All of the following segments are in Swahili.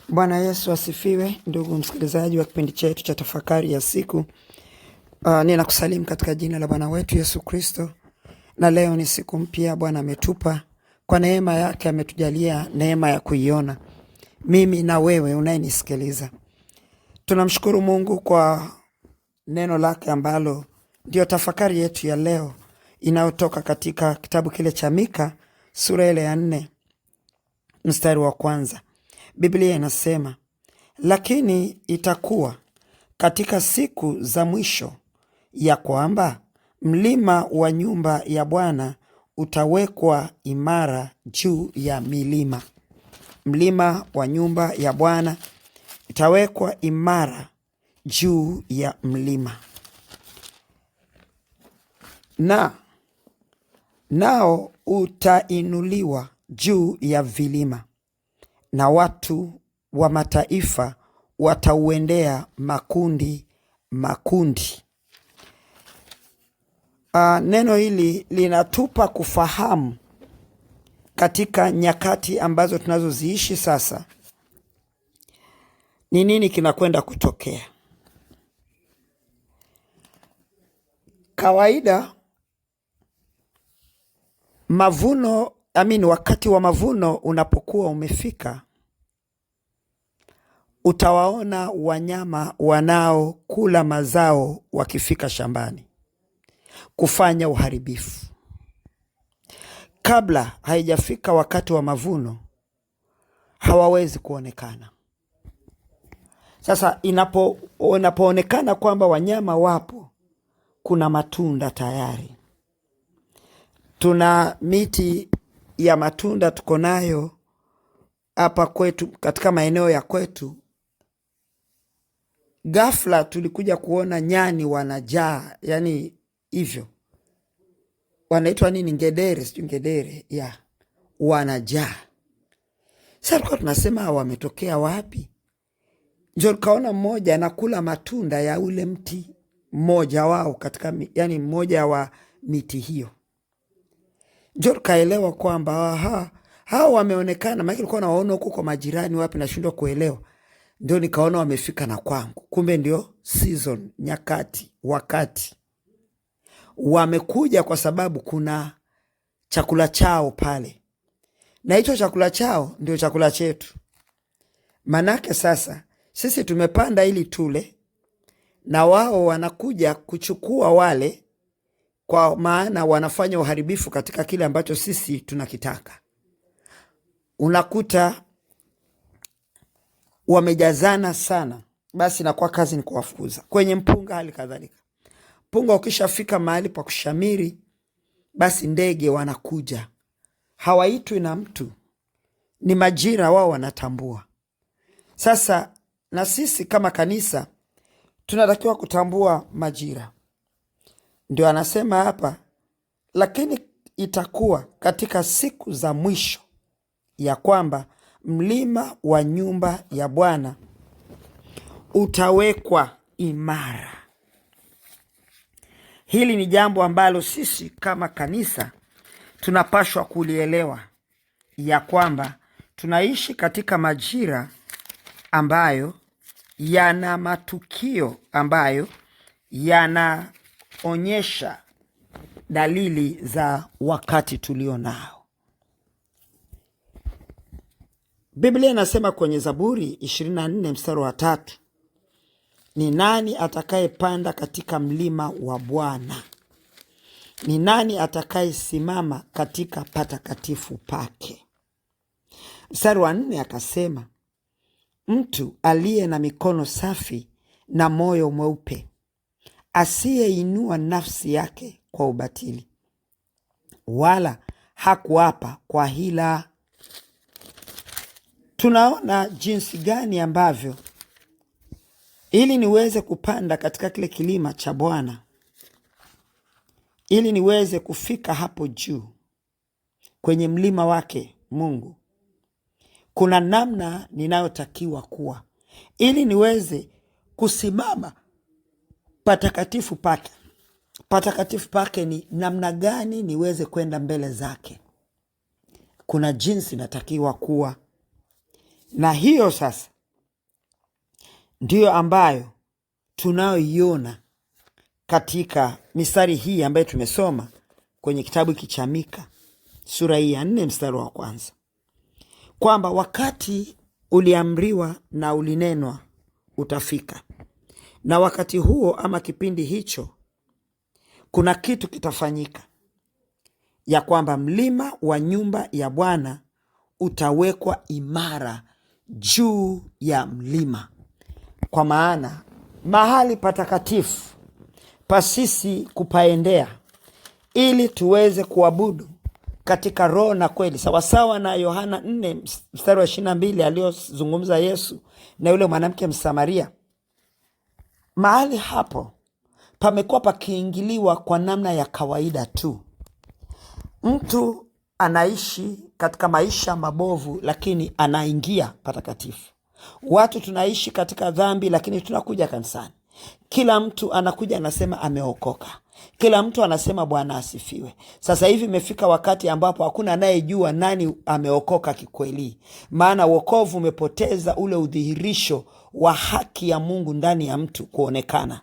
Bwana Yesu asifiwe, ndugu msikilizaji wa kipindi chetu cha tafakari ya siku. Ninakusalimu katika jina la Bwana wetu Yesu Kristo. Na leo ni siku mpya Bwana ametupa. Kwa neema yake ametujalia neema ya kuiona. Mimi na wewe unayenisikiliza. Tunamshukuru Mungu kwa neno lake ambalo ndio tafakari yetu ya leo, inayotoka katika kitabu kile cha Mika sura ile ya 4 mstari wa 1. Biblia inasema, lakini itakuwa katika siku za mwisho ya kwamba mlima wa nyumba ya Bwana utawekwa imara juu ya milima. Mlima wa nyumba ya Bwana utawekwa imara juu ya mlima. Nao utainuliwa juu ya vilima, na watu wa mataifa watauendea makundi makundi. Neno hili linatupa kufahamu katika nyakati ambazo tunazoziishi sasa, ni nini kinakwenda kutokea. Kawaida wakati wa mavuno unapokuwa umefika, utawaona wanyama wanaokula mazao wakifika shambani kufanya uharibifu. Kabla haijafika wakati wa mavuno, hawawezi kuonekana. Sasa inapoonekana kwamba wanyama wapo, kuna matunda tayari. Tuna miti ya matunda tuko nayo hapa kwetu, katika maeneo ya kwetu. Ghafla tulikuja kuona nyani wanajaa, yani hivyo wanaitwa nini, ngedere, sijui ngedere ya wanajaa. Sasa tulikuwa tunasema wametokea wapi? Ndio kaona mmoja anakula matunda ya ule mti mmoja wao katika, yani mmoja wa miti hiyo. Ndio kaelewa kwamba hao wameonekana, maana nilikuwa nawaona huko kwa majirani wapi, nashindwa kuelewa. Ndio nikaona wamefika na kwangu. Kumbe ndio season, nyakati, wakati. Wamekuja kwa sababu kuna chakula chao pale. Na hicho chakula chao ndio chakula chetu. Manake sasa sisi tumepanda ili tule, na wao wanakuja kuchukua wale, kwa maana wanafanya uharibifu katika kile ambacho sisi tunakitaka. Unakuta wamejazana sana, basi na kwa kazi ni kuwafukuza. Kwenye mpunga hali kadhalika. Mpunga ukishafika mahali pa kushamiri, basi ndege wanakuja. Hawaitwi na mtu, ni majira wao wanatambua. Sasa na sisi kama kanisa tunatakiwa kutambua majira. Ndio anasema hapa, lakini itakuwa katika siku za mwisho ya kwamba mlima wa nyumba ya Bwana utawekwa imara. Hili ni jambo ambalo sisi kama kanisa tunapashwa kulielewa, ya kwamba tunaishi katika majira ambayo yana matukio ambayo yanaonyesha dalili za wakati tulio nao. Biblia inasema kwenye Zaburi 24 mstari wa 3, ni nani atakayepanda katika mlima wa Bwana? Ni nani atakayesimama katika patakatifu pake? Mstari wa 4 akasema, mtu aliye na mikono safi na moyo mweupe, asiyeinua nafsi yake kwa ubatili, wala hakuapa kwa hila. Tunaona jinsi gani ambavyo ili niweze kupanda katika kile kilima cha Bwana, ili niweze kufika hapo juu kwenye mlima wake Mungu, kuna namna ninayotakiwa kuwa, ili niweze kusimama patakatifu pake. Patakatifu pake ni namna gani niweze kwenda mbele zake. Kuna jinsi natakiwa kuwa. Na hiyo sasa ndiyo ambayo tunayoiona katika mistari hii ambayo tumesoma kwenye kitabu hiki cha Mika sura hii ya 4 mstari wa kwanza, kwamba wakati uliamriwa na ulinenwa utafika, na wakati huo ama kipindi hicho kuna kitu kitafanyika, ya kwamba mlima wa nyumba ya Bwana utawekwa imara juu ya mlima. Kwa maana mahali patakatifu pasisi kupaendea ili tuweze kuabudu katika roho na kweli, sawasawa na Yohana 4 mstari wa 22 aliyozungumza Yesu na yule mwanamke Msamaria. Mahali hapo pamekuwa pakiingiliwa kwa namna ya kawaida tu. Mtu anaishi katika maisha mabovu, lakini anaingia patakatifu. Watu tunaishi katika dhambi, lakini tunakuja kanisani. Kila mtu anakuja anasema ameokoka. Kila mtu anasema Bwana asifiwe. Sasa hivi imefika wakati ambapo hakuna anayejua nani ameokoka kikweli. Maana wokovu umepoteza ule udhihirisho wa haki ya Mungu ndani ya mtu kuonekana.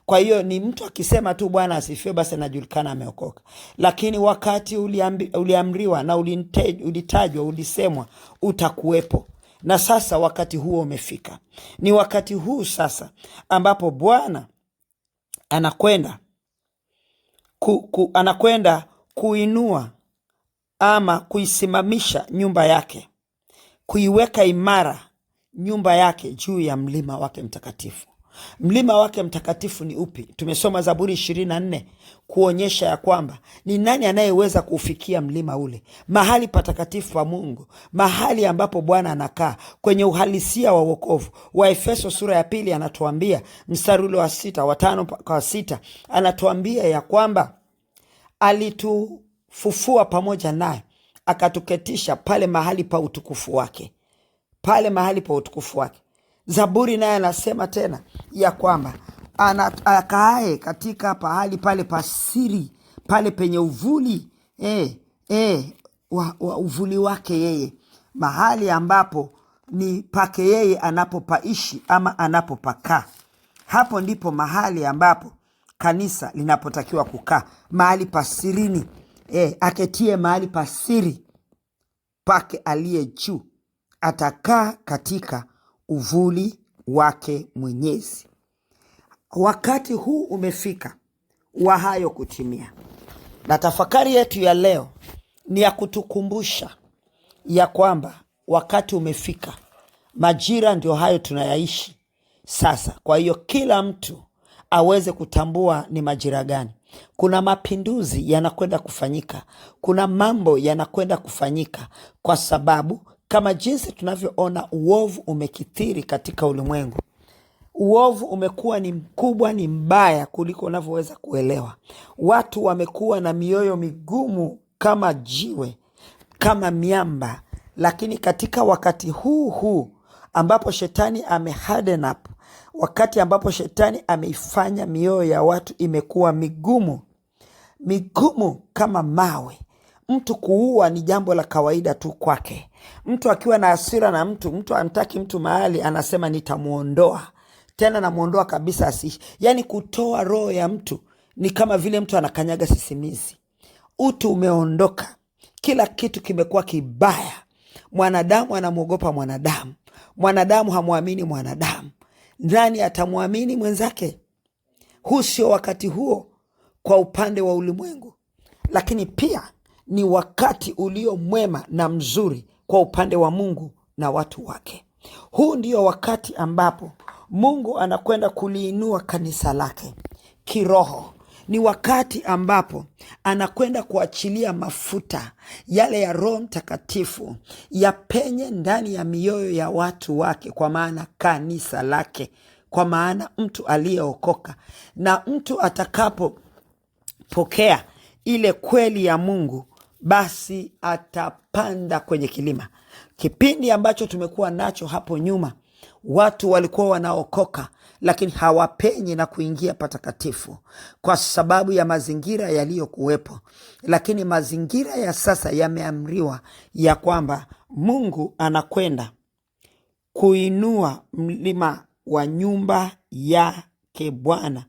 Kwa hiyo ni mtu akisema tu Bwana asifiwe basi anajulikana ameokoka. Lakini wakati uliamriwa na ulitajwa, ulisemwa utakuwepo. Na sasa wakati huo umefika. Ni wakati huu sasa ambapo Bwana anakwenda kuinua ama kuisimamisha nyumba yake, kuiweka imara nyumba yake juu ya mlima wake mtakatifu. Mlima wake mtakatifu ni upi? Tumesoma Zaburi 24 kuonyesha ya kwamba ni nani anayeweza kufikia mlima ule, mahali patakatifu pa Mungu, mahali ambapo Bwana anakaa kwenye uhalisia wa wokovu. Waefeso sura ya 2 anatuambia mstari ule wa 6, wa 5 kwa 6, anatuambia ya kwamba alitufufua pamoja naye akatuketisha pale mahali pa utukufu wake, pale mahali pa utukufu wake. Zaburi naye anasema tena ya kwamba akaaye katika pahali pale pasiri, pale penye uvuli wa uvuli wake yeye, mahali ambapo ni pake yeye anapopaishi ama anapopakaa. Hapo ndipo mahali ambapo kanisa linapotakiwa kukaa, mahali pasirini, aketie mahali pasiri pake aliye juu, atakaa katika uvuli wake Mwenyezi. Wakati huu umefika wa hayo kutimia, na tafakari yetu ya leo ni ya kutukumbusha ya kwamba wakati umefika. Majira ndio hayo tunayaishi sasa. Kwa hiyo kila mtu aweze kutambua ni majira gani. Kuna mapinduzi yanakwenda kufanyika, kuna mambo yanakwenda kufanyika, kwa sababu kama jinsi tunavyoona uovu umekithiri katika ulimwengu. Uovu umekuwa ni mkubwa, ni mbaya kuliko unavyoweza kuelewa. Watu wamekuwa na mioyo migumu kama jiwe, kama miamba. Lakini katika wakati huu ambapo shetani ameharden up, wakati ambapo shetani ameifanya mioyo ya watu imekuwa migumu kama mawe, mtu kuua ni jambo la kawaida tu kwake. Mtu akiwa na hasira na mtu anataki mtu mahali, anasema nitamuondoa, tena namuondoa kabisa asiishi. Yani kutoa roho ya mtu ni kama vile mtu anakanyaga sisimizi. Utu umeondoka, kila kitu kimekuwa kibaya. Mwanadamu anamuogopa mwanadamu, mwanadamu hamuamini mwanadamu. Nani atamuamini mwenzake? Huu sio wakati huo kwa upande wa ulimwengu, lakini pia ni wakati ulio mwema na mzuri kwa upande wa Mungu na watu wake. Huu ndio wakati ambapo Mungu anakwenda kuliinua kanisa lake kiroho. Ni wakati ambapo anakwenda kuachilia mafuta yale ya Roho Mtakatifu yapenye ndani ya mioyo ya watu wake, kwa maana kanisa lake, kwa maana mtu aliyeokoka. Na mtu atakapopokea ile kweli ya Mungu, basi atapanda kwenye kilima. Kipindi ambacho tumekuwa nacho hapo nyuma, watu walikuwa wanaokoka lakini hawapenyi na kuingia patakatifu kwa sababu ya mazingira yaliyokuwepo. Lakini mazingira ya sasa yameamriwa ya kwamba Mungu anakwenda kuinua mlima wa nyumba yake Bwana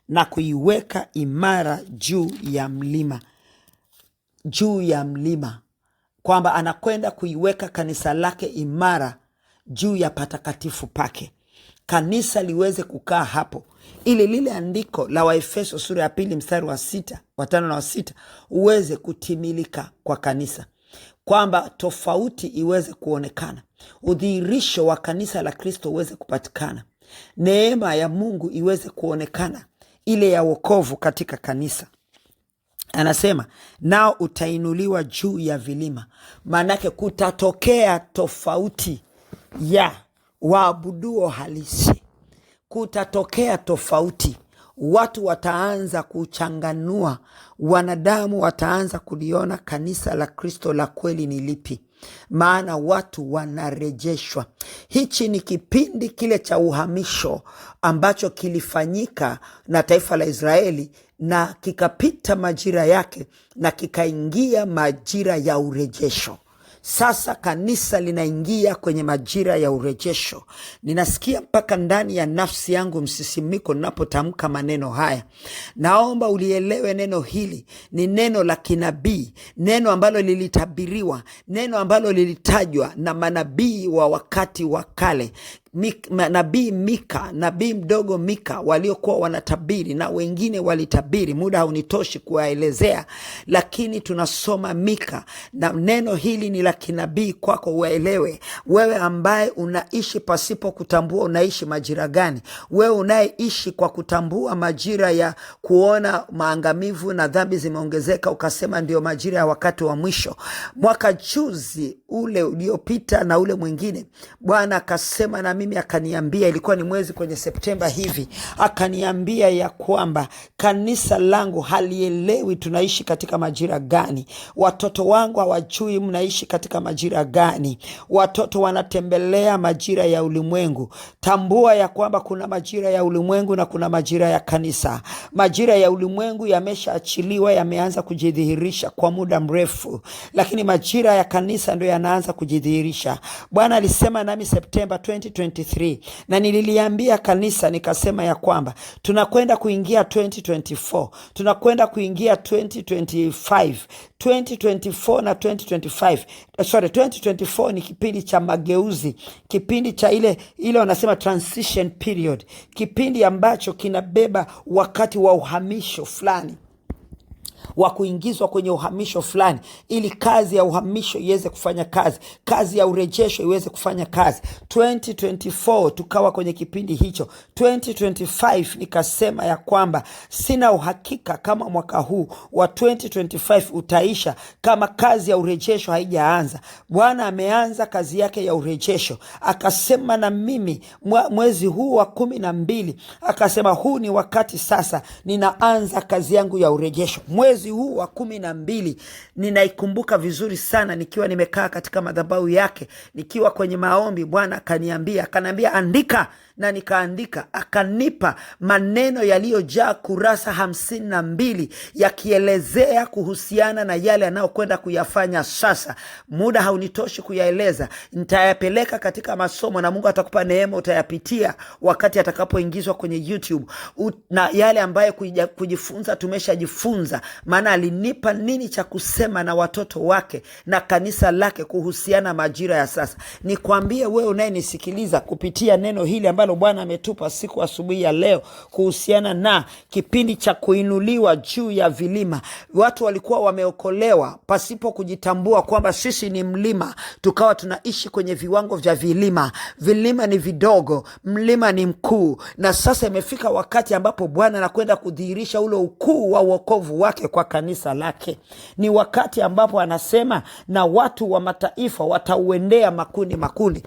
na kuiweka imara juu ya mlima, kwamba anakwenda kuiweka kanisa lake imara juu ya patakatifu pake, kanisa liweze kukaa hapo, ili lile andiko la Waefeso sura ya 2 mstari wa 5 na 6 uweze kutimilika kwa kanisa, kwamba tofauti iweze kuonekana, udhihirisho wa kanisa la Kristo uweze kupatikana, neema ya Mungu iweze kuonekana, ile ya wokovu katika kanisa. Anasema nao utainuliwa juu ya vilima. Maanake kutatokea tofauti ya waabuduo halisi, kutatokea tofauti. Watu wataanza kuchanganua, wanadamu wataanza kuliona kanisa la Kristo la kweli ni lipi, maana watu wanarejeshwa. Hichi ni kipindi kile cha uhamisho ambacho kilifanyika na taifa la Israeli, na kikapita majira yake na kikaingia majira ya urejesho. Sasa kanisa linaingia kwenye majira ya urejesho. Ninasikia mpaka ndani ya nafsi yangu msisimiko ninapotamka maneno haya. Naomba ulielewe neno hili ni neno la kinabii, neno ambalo lilitabiriwa, neno ambalo lilitajwa na manabii wa wakati wa kale. Nabii Mika, nabii mdogo Mika, waliokuwa wanatabiri na wengine walitabiri. Muda haunitoshi kuwaelezea, lakini tunasoma Mika, na neno hili ni la kinabii kwako uelewe. Wewe ambaye unaishi pasipo kutambua unaishi majira gani, wewe unayeishi kwa kutambua majira ya kuona maangamivu na dhambi zimeongezeka, ukasema ndio majira ya wakati wa mwisho. Mwaka juzi ule uliopita na ule mwingine, Bwana akasema na mimi, akaniambia, ilikuwa ni mwezi kwenye Septemba hivi, akaniambia ya kwamba kanisa langu halielewi tunaishi katika majira gani. Watoto wangu hawajui mnaishi katika majira gani. Watoto wanatembelea majira ya ulimwengu. Tambua ya kwamba kuna majira ya ulimwengu na kuna majira ya kanisa. Majira ya ulimwengu yameshaachiliwa, yameanza kujidhihirisha kwa muda mrefu, lakini majira ya kanisa ndio yanaanza kujidhihirisha. Bwana alisema nami Septemba 2023, na nililiambia kanisa nikasema ya kwamba tunakwenda kuingia 2024, tunakwenda kuingia 2025. 2024 na 2025, 2024 ni kipindi cha mageuzi, kipindi cha ile wanasema transition period, kipindi ambacho kinabeba wakati wa uhamisho fulani, wa kuingizwa kwenye uhamisho fulani, ili kazi ya uhamisho iweze kufanya kazi, kazi ya urejesho iweze kufanya kazi. 2024 tukawa kwenye kipindi hicho. 2025 nikasema ya kwamba sina uhakika kama mwaka huu wa 2025 utaisha kama kazi ya urejesho haijaanza. Bwana ameanza kazi yake ya urejesho, akasema na mimi mwezi huu wa 12, akasema huu ni wakati sasa ninaanza kazi yangu ya urejesho. Mwezi huu wa 12 ninaikumbuka vizuri sana, nikiwa nimekaa katika madhabahu yake, nikiwa kwenye maombi. Bwana akaniambia andika, na nikaandika. Akanipa maneno yaliyojaa kurasa 52 yakielezea kuhusiana na yale anayokwenda kuyafanya sasa. Muda haunitoshi kuyaeleza, nitayapeleka katika masomo na Mungu atakupa neema, utayapitia wakati atakapoingizwa kwenye YouTube. Na yale ambayo kujifunza tumeshajifunza, maana alinipa nini cha kusema na watoto wake na kanisa lake kuhusiana majira ya sasa. Nikwambie wewe unayenisikiliza kupitia neno hili ambalo Bwana ametupa siku asubuhi ya leo kuhusiana na kipindi cha kuinuliwa juu ya vilima. Watu walikuwa wameokolewa pasipo kujitambua kwamba sisi ni mlima, tukawa tunaishi kwenye viwango vya vilima. Vilima ni vidogo, mlima ni mkuu. Na sasa imefika wakati ambapo Bwana anakwenda kudhihirisha ule ukuu wa wokovu wake kwa kanisa lake. Ni wakati ambapo anasema na watu wa mataifa watauendea makundi.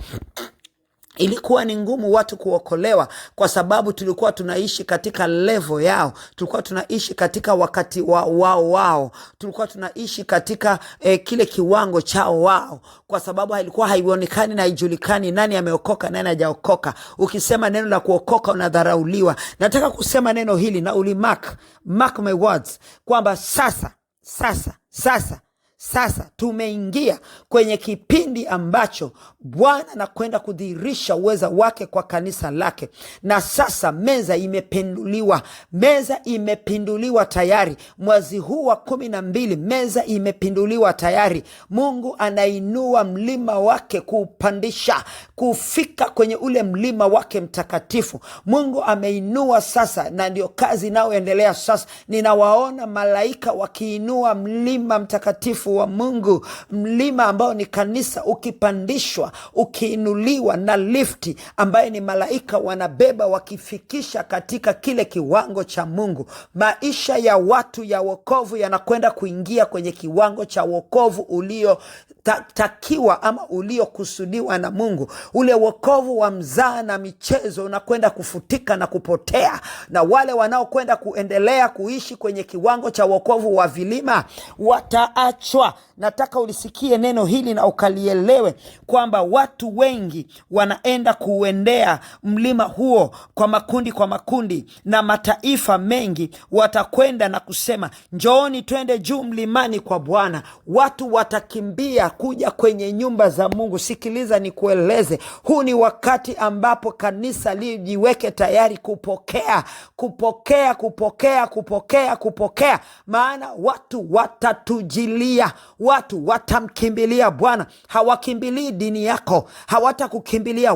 Ilikuwa ni ngumu watu kuokolewa kwa sababu tulikuwa tunaishi katika level yao, tulikuwa tunaishi katika wakati wao, tulikuwa tunaishi katika kile kiwango chao wao, kwa sababu hailikuwa haionekani na haijulikani nani ameokoka nani hajaokoka. Ukisema neno la kuokoka unadharauliwa. Nataka kusema neno hili na mark my words kwamba sasa Sasa tumeingia kwenye kipindi ambacho Bwana anakwenda kudhihirisha uweza wake kwa kanisa lake, na sasa meza imepinduliwa. Meza imepinduliwa tayari. Mwezi huu wa 12 meza imepinduliwa tayari. Mungu anainua mlima wake kuupandisha, kufika kwenye ule mlima wake mtakatifu. Mungu ameinua sasa, na ndio kazi inayoendelea sasa. Ninawaona malaika wakiinua mlima mtakatifu wa Mungu, mlima ambao ni kanisa, ukipandishwa, ukiinuliwa na lifti ambaye ni malaika wanabeba, wakifikisha katika kile kiwango cha Mungu. Maisha ya watu ya wokovu yanakwenda kuingia kwenye kiwango cha wokovu uliotakiwa ama uliokusudiwa na Mungu. Ule wokovu wa mzaa na michezo unakwenda kufutika na kupotea, na wale wanaokwenda kuendelea kuishi kwenye kiwango cha wokovu wa vilima wataachwa. Nataka ulisikie neno hili na ukalielewe kwamba watu wengi wanaenda kuendea mlima huo kwa makundi, na mataifa mengi watakwenda na kusema, njooni twende juu mlimani kwa Bwana. Watu watakimbia kuja kwenye nyumba za Mungu. Sikiliza nikueleze, huu ni wakati ambapo kanisa lijiweke tayari kupokea, maana watu watatujilia, watu watamkimbilia Bwana. Hawakimbilii dini yako, hawatakukimbilia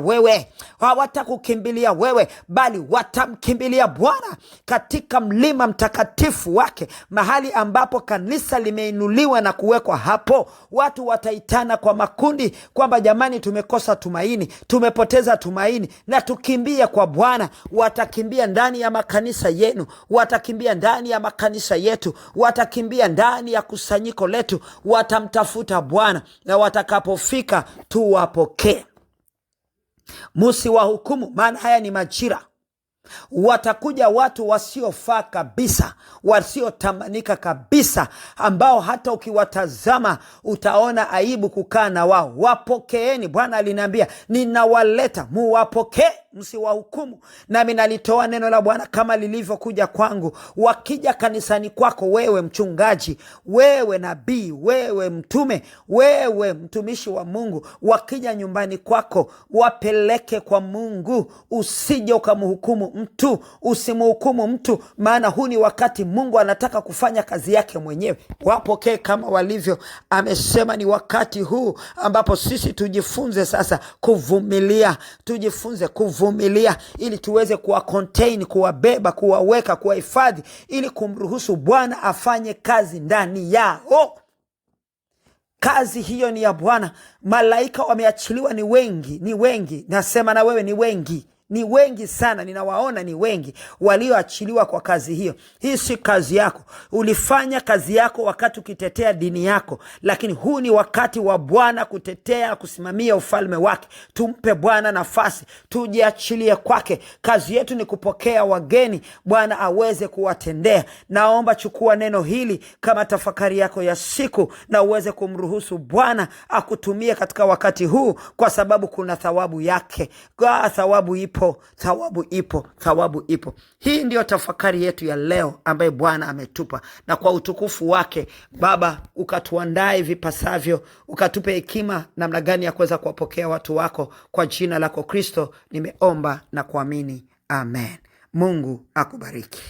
wewe, bali watamkimbilia Bwana katika mlima mtakatifu wake, mahali ambapo kanisa limeinuliwa na kuwekwa hapo. Watu wataitana kwa makundi kwamba jamani, tumekosa tumaini, tumepoteza tumaini, na tukimbie kwa Bwana. Watakimbia ndani ya makanisa yenu, watakimbia ndani ya makanisa yetu, watakimbia ndani ya kusanyiko letu, watamtafuta Bwana, na watakapofika tuwapokee. Msiwahukumu, maana haya ni majira. Watakuja watu wasiofaa kabisa, wasiotamanika kabisa, ambao hata ukiwatazama utaona aibu kukaa na wao. Wapokeeni. Bwana aliniambia, ninawaleta, muwapokee, msiwahukumu. Nami nalitoa neno la Bwana kama lilivyokuja kwangu. Wakija kanisani kwako, wewe mchungaji, wewe nabii, wewe mtume, wewe mtumishi wa Mungu, wakija nyumbani kwako, wapeleke kwa Mungu. Usije ukamhukumu mtu, usimhukumu mtu, maana huu ni wakati Mungu anataka kufanya kazi yake mwenyewe. Wapokee kama walivyo. Amesema ni wakati huu ambapo sisi tujifunze sasa kuvumilia, ili tuweze kuwa contain, kuwabeba, kuwaweka, kuwahifadhi, ili kumruhusu Bwana afanye kazi ndani yao. Kazi hiyo ni ya Bwana. Malaika wameachiliwa, ni wengi. Nasema na wewe, ni wengi sana. Ninawaona ni wengi walioachiliwa kwa kazi hiyo. Hii si kazi yako. Ulifanya kazi yako wakati ukitetea dini yako, lakini huu ni wakati wa Bwana kutetea, kusimamia ufalme wake. Tumpe Bwana nafasi, tujiachilie kwake. Kazi yetu ni kupokea wageni, Bwana aweze kuwatendea. Naomba chukua neno hili kama tafakari yako ya siku, na uweze kumruhusu Bwana akutumie katika wakati huu, kwa sababu kuna thawabu yake. Thawabu ipo. Hii ndio tafakari yetu ya leo ambaye Bwana ametupa, na kwa utukufu wake Baba, ukatuandae vipasavyo, ukatupe hekima namna gani ya kuweza kuwapokea watu wako. Kwa jina lako Kristo nimeomba na kuamini, amen. Mungu akubariki.